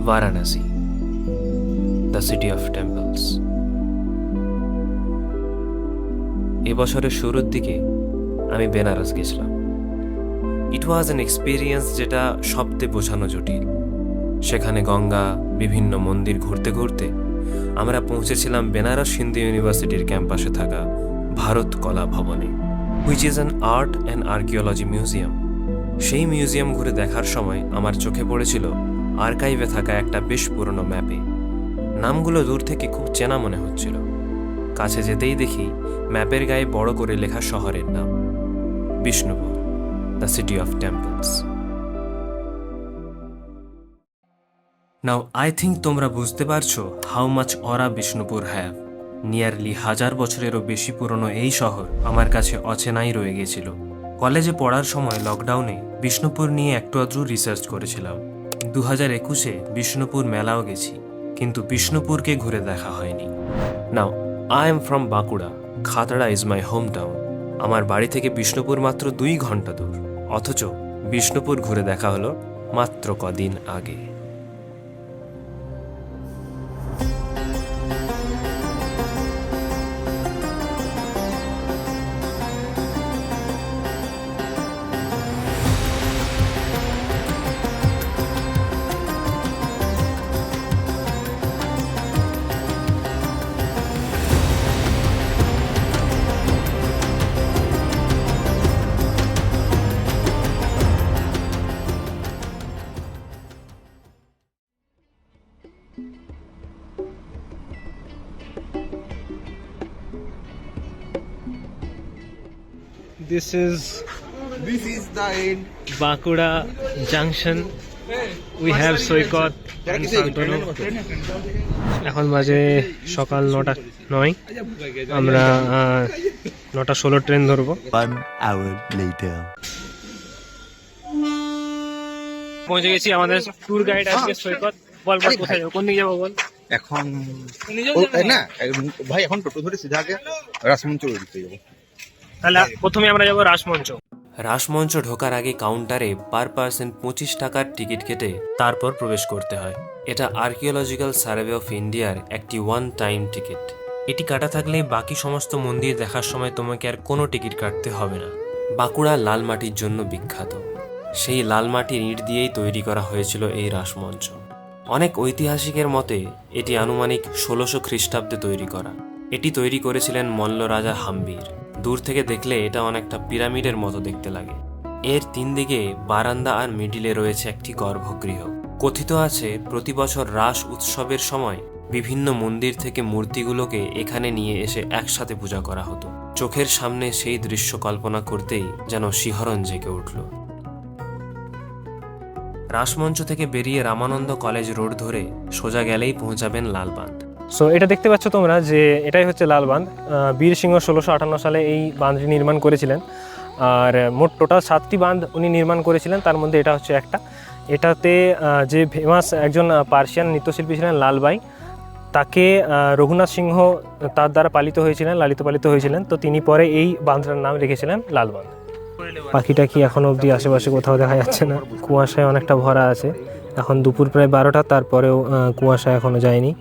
Varanasi, the city of temples. এবছরের শুরুর দিকে আমি বেনারস গেছিলাম। ইট ওয়াজ অ্যান এক্সপিরিয়েন্স যেটা শব্দে বোঝানো জটিল। সেখানে গঙ্গা, বিভিন্ন মন্দির ঘুরতে ঘুরতে আমরা পৌঁছেছিলাম বেনারস হিন্দু ইউনিভার্সিটির ক্যাম্পাসে থাকা ভারত কলা ভবনে, which is an art and archaeology museum. সেই মিউজিয়াম ঘুরে দেখার সময় আমার চোখে পড়েছিল আর্কাইভে থাকা একটা বেশ পুরনো ম্যাপে। নামগুলো দূর থেকে খুব চেনা মনে হচ্ছিল। কাছে যেতেই দেখি ম্যাপের গায়ে বড় করে লেখা শহরের নাম, Bishnupur, the city of temples. Now I think তোমরা বুঝতে পারছো how much aura Bishnupur have. Nearly 1000 বছরেরও বেশি পুরনো এই শহর আমার কাছে অচেনাই রয়ে গেছিল। কলেজে পড়ার সময় লকডাউনে বিষ্ণুপুর নিয়ে একটু আধটু রিসার্চ করেছিলাম। 2021-এ বিষ্ণুপুর মেলাও গেছি, কিন্তু বিষ্ণুপুরকে ঘুরে দেখা হয়নি। Now I am from Bankura. Khatra is my home town. আমার বাড়ি থেকে বিষ্ণুপুর মাত্র 2 ঘন্টা দূর, অথচ বিষ্ণুপুর ঘুরে দেখা হলো মাত্র কদিন আগে। This is the end. Bankura Junction. We have Soikot and Santonu. এখন বাজে সকাল 9:09। আমরা 9:16 ট্রেন ধরবো। 1 hour later. পৌঁছে গেছি। আমাদের ট্যুর গাইড আজকে সৈকত। বল কোথায় যাবো, কোন দিকে যাবো বল। এখন না ভাই, এখন টোটো ধরে সিধা আগে রাসমঞ্চ দিতে যাবো। তাহলে প্রথমে আমরা যাবো রাসমঞ্চ। রাসমঞ্চ ঢোকার আগে কাউন্টারে পার পার্সন 25 টাকার টিকিট কেটে তারপর প্রবেশ করতে হয়। এটা আর্কিওলজিক্যাল সার্ভে অফ ইন্ডিয়ার একটি ওয়ান টাইম টিকিট। এটি কাটা থাকলে বাকি সমস্ত মন্দির দেখার সময় তোমাকে আর কোনো টিকিট কাটতে হবে না। বাঁকুড়া লাল মাটির জন্য বিখ্যাত। সেই লাল মাটির ইট দিয়েই তৈরি করা হয়েছিল এই রাসমঞ্চ। অনেক ঐতিহাসিকের মতে এটি আনুমানিক 1600 খ্রিস্টাব্দে তৈরি করা। এটি তৈরি করেছিলেন মল্ল রাজা হাম্বির। দূর থেকে দেখলে এটা অনেকটা পিরামিডের মতো দেখতে লাগে। এর 3 দিকে বারান্দা আর মিডিলে রয়েছে একটি গর্ভগৃহ। কথিত আছে প্রতি বছর রাস উৎসবের সময় বিভিন্ন মন্দির থেকে মূর্তিগুলোকে এখানে নিয়ে এসে একসাথে পূজা করা হতো। চোখের সামনে সেই দৃশ্য কল্পনা করতেই যেন শিহরণ জেগে উঠল। রাসমঞ্চ থেকে বেরিয়ে রামানন্দ কলেজ রোড ধরে সোজা গেলেই পৌঁছাবেন লালবাঁধ। সো এটা দেখতে পাচ্ছ তোমরা যে এটাই হচ্ছে লাল বাঁধ। বীর সিংহ 1658 সালে এই বাঁধটি নির্মাণ করেছিলেন। আর মোট টোটাল 7টি বাঁধ উনি নির্মাণ করেছিলেন, তার মধ্যে এটা হচ্ছে একটা। এটাতে যে ফেমাস একজন পার্সিয়ান নৃত্যশিল্পী ছিলেন লালবাই, তাকে রঘুনাথ সিংহ তার দ্বারা লালিত পালিত হয়েছিলেন। তো তিনি পরে এই বাঁধটার নাম রেখেছিলেন লাল বাঁধ। পাখিটা কি এখনো অবধি আশেপাশে কোথাও দেখা যাচ্ছে না, কুয়াশায় অনেকটা ভরা আছে। এখন দুপুর প্রায় 12টা, তারপরেও কুয়াশা এখনো যায়নি।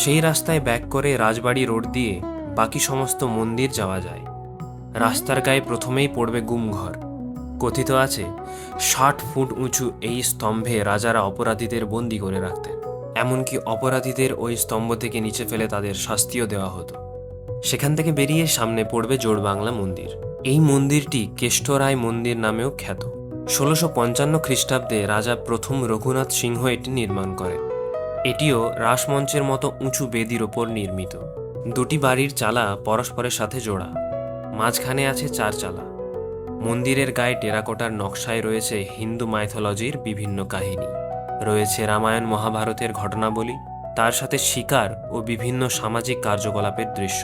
সেই রাস্তায় ব্যাক করে রাজবাড়ি রোড দিয়ে বাকি সমস্ত মন্দির যাওয়া যায়। রাস্তার গায়ে প্রথমেই পড়বে গুমঘর। কথিত আছে 60 ফুট উঁচু এই স্তম্ভে রাজারা অপরাধীদের বন্দি করে রাখতেন। এমনকি অপরাধীদের ওই স্তম্ভ থেকে নিচে ফেলে তাদের শাস্তিও দেওয়া হতো। সেখান থেকে বেরিয়ে সামনে পড়বে জোড়বাংলা মন্দির। এই মন্দিরটি কেষ্টরায় মন্দির নামেও খ্যাত। 1655 খ্রিস্টাব্দে রাজা প্রথম রঘুনাথ সিংহ এটি নির্মাণ করেন। এটিও রাসমঞ্চের মতো উঁচু বেদির ওপর নির্মিত। 2টি বাড়ির চালা পরস্পরের সাথে জোড়া। মাঝখানে আছে 4 চালা। মন্দিরের গায়ে টেরাকোটার নকশায় রয়েছে হিন্দু মাইথোলজির বিভিন্ন কাহিনী। রয়েছে রামায়ণ মহাভারতের ঘটনাবলী, তার সাথে শিকার ও বিভিন্ন সামাজিক কার্যকলাপের দৃশ্য।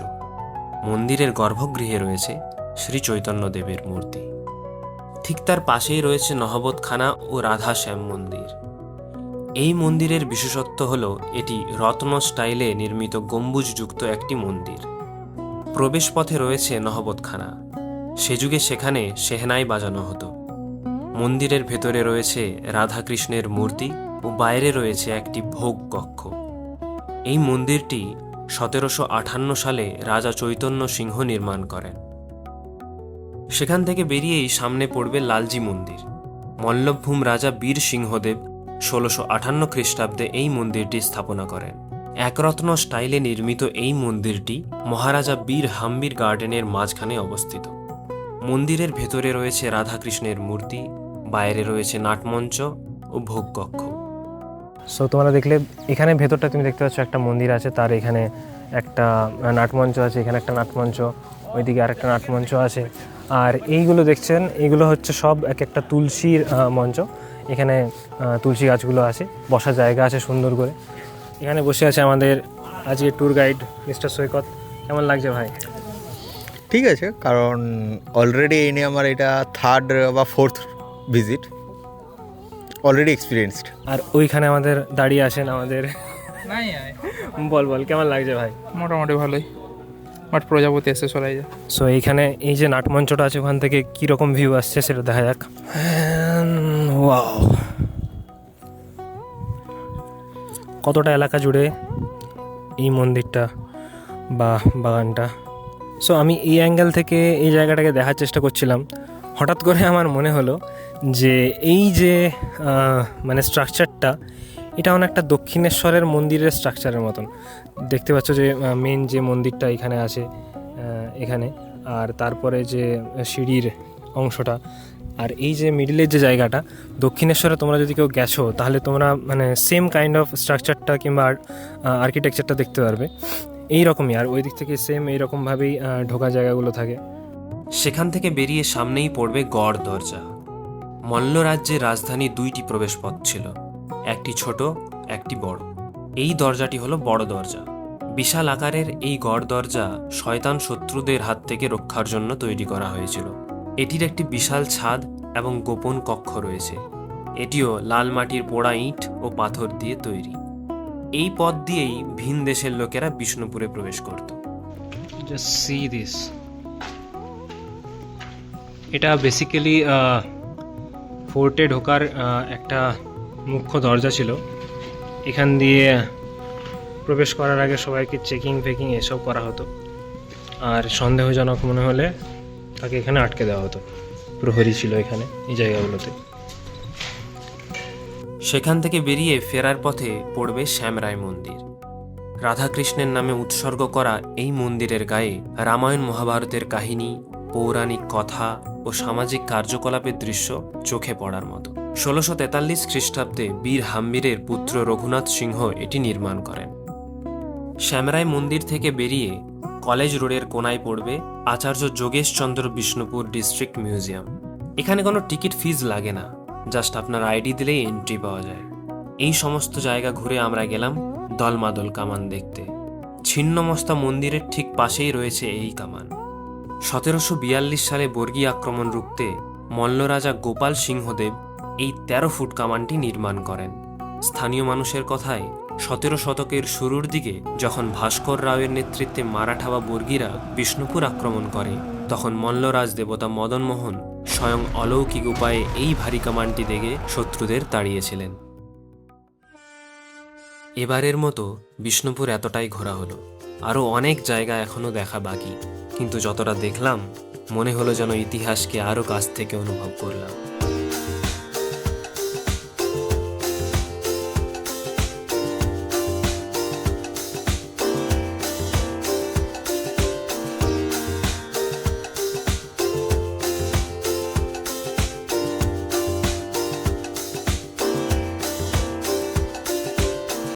মন্দিরের গর্ভগৃহে রয়েছে শ্রী চৈতন্যদেবের মূর্তি। ঠিক তার পাশেই রয়েছে নহবতখানা ও রাধা শ্যাম মন্দির। এই মন্দিরের বিশেষত্ব হল এটি রত্ন স্টাইলে নির্মিত গম্বুজযুক্ত একটি মন্দির। প্রবেশপথে রয়েছে নহবতখানা। সে যুগে সেখানে শেহনাই বাজানো হতো। মন্দিরের ভেতরে রয়েছে রাধাকৃষ্ণের মূর্তি ও বাইরে রয়েছে একটি ভোগ কক্ষ। এই মন্দিরটি 1758 সালে রাজা চৈতন্য সিংহ নির্মাণ করেন। সেখান থেকে বেরিয়েই সামনে পড়বে লালজি মন্দির। মল্লভূম রাজা বীর সিংহদেব 1658 খ্রিস্টাব্দে এই মন্দিরটি স্থাপনা করেন। একরত্ন স্টাইলে নির্মিত এই মন্দিরটি মহারাজা বীর হাম্বির গার্ডেনের মাঝখানে অবস্থিত। মন্দিরের ভেতরে রয়েছে রাধাকৃষ্ণের মূর্তি, বাইরে রয়েছে নাটমঞ্চ ও ভোগকক্ষ। সো তোমরা দেখলে এখানে ভেতরটা তুমি দেখতে পাচ্ছ একটা মন্দির আছে, তার এখানে একটা নাটমঞ্চ আছে, এখানে একটা নাটমঞ্চ, ওইদিকে আরেকটা নাটমঞ্চ আছে। আর এইগুলো দেখছেন, এইগুলো হচ্ছে সব এক একটা তুলসীর মঞ্চ। এখানে তুলসী গাছগুলো আছে, বসার জায়গা আছে সুন্দর করে। এখানে বসে আছে আমাদের আজকে ট্যুর গাইড মিস্টার সৈকত। কেমন লাগছে ভাই? ঠিক আছে, কারণ অলরেডি এই নিয়ে আমার এটা 3rd বা 4th ভিজিট, অলরেডি এক্সপিরিয়েন্সড। আর ওইখানে আমাদের দাঁড়িয়ে আছেন আমাদের বল কেমন লাগছে ভাই? মোটামুটি ভালোই, বাট প্রজাপতি এসে চলে যায়। সো এইখানে এই যে নাটমঞ্চটা আছে, ওখান থেকে কীরকম ভিউ আসছে সেটা দেখা যাক। ওয়াও, কতটা এলাকা জুড়ে এই মন্দিরটা বা বাগানটা। সো আমি এই অ্যাঙ্গেল থেকে এই জায়গাটাকে দেখার চেষ্টা করছিলাম। হঠাৎ করে আমার মনে হলো যে এই যে মানে স্ট্রাকচারটা, এটা অনেকটা দক্ষিণেশ্বরের মন্দিরের স্ট্রাকচারের মতন। দেখতে পাচ্ছ যে মেন যে মন্দিরটা এখানে আছে, এখানে, আর তারপরে যে সিঁড়ির অংশটা, আর এই যে মিডিলের যে জায়গাটা, দক্ষিণেশ্বরে তোমরা যদি কেউ গেছো তাহলে তোমরা মানে সেম কাইন্ড অফ স্ট্রাকচারটা কিংবা আর্কিটেকচারটা দেখতে পারবে এই রকমই। আর ওই দিক থেকে সেম এইরকমভাবেই ঢোকা জায়গাগুলো থাকে। সেখান থেকে বেরিয়ে সামনেই পড়বে গড় দরজা। মল্ল রাজ্যের রাজধানী 2টি প্রবেশপথ ছিল, একটি ছোট, একটি বড়। এই দরজাটি হলো বড় দরজা। বিশাল আকারের এই গড় দরজা শয়তান শত্রুদের হাত থেকে রক্ষার জন্য তৈরি করা হয়েছিল। এটির একটি বিশাল ছাদ এবং গোপন কক্ষ রয়েছে। এটিও লাল মাটির পোড়া ইট ও পাথর দিয়ে তৈরি। এই পথ দিয়েই ভিন দেশের লোকেরা বিষ্ণুপুরে প্রবেশ করত। Just see this. এটা বেসিক্যালি ফোর্টে ঢোকার একটা মুখ্য দরজা ছিল। এখান দিয়ে প্রবেশ করার আগে সবাইকে চেকিং ফেকিং এসব করা হতো, আর সন্দেহজনক মনে হলে তাকে এখানে আটকে দেওয়া হতো। প্রহরী ছিল এখানে এই জায়গাগুলোতে। সেখান থেকে বেরিয়ে ফেরার পথে পড়বে শ্যামরায় মন্দির। রাধাকৃষ্ণের নামে উৎসর্গ করা এই মন্দিরের গায়ে রামায়ণ মহাভারতের কাহিনী, পৌরাণিক কথা ও সামাজিক কার্যকলাপের দৃশ্য চোখে পড়ার মতো। 1643 খ্রিস্টাব্দে বীর হাম্বিরের পুত্র রঘুনাথ সিংহ এটি নির্মাণ করেন। শ্যামরায় মন্দির থেকে বেরিয়ে কলেজ রোডের কোনায় পড়বে আচার্য যোগেশচন্দ্র বিষ্ণুপুর ডিস্ট্রিক্ট মিউজিয়াম। এখানে কোনো টিকিট ফিজ লাগে না, জাস্ট আপনার আইডি দিলেই এন্ট্রি পাওয়া যায়। এই সমস্ত জায়গা ঘুরে আমরা গেলাম দলমাদল কামান দেখতে। ছিন্নমস্তা মন্দিরের ঠিক পাশেই রয়েছে এই কামান। 1742 সালে বর্গী আক্রমণ রুখতে মল্ল রাজা গোপাল সিংহদেব এই 13 ফুট কামানটি নির্মাণ করেন। স্থানীয় মানুষের কথায় 17 শতকের শুরুর দিকে যখন ভাস্কর রাওয়ের নেতৃত্বে মারাঠা বা বর্গীরা বিষ্ণুপুর আক্রমণ করে, তখন মল্লরাজ দেবতা মদনমোহন স্বয়ং অলৌকিক উপায়ে এই ভারী কামানটি দেখে শত্রুদের তাড়িয়েছিলেন। এবারের মতো বিষ্ণুপুর এতটাই ঘোরা হলো। আরও অনেক জায়গা এখনও দেখা বাকি, কিন্তু যতটা দেখলাম মনে হলো যেন ইতিহাসকে আরও কাছ থেকে অনুভব করলাম।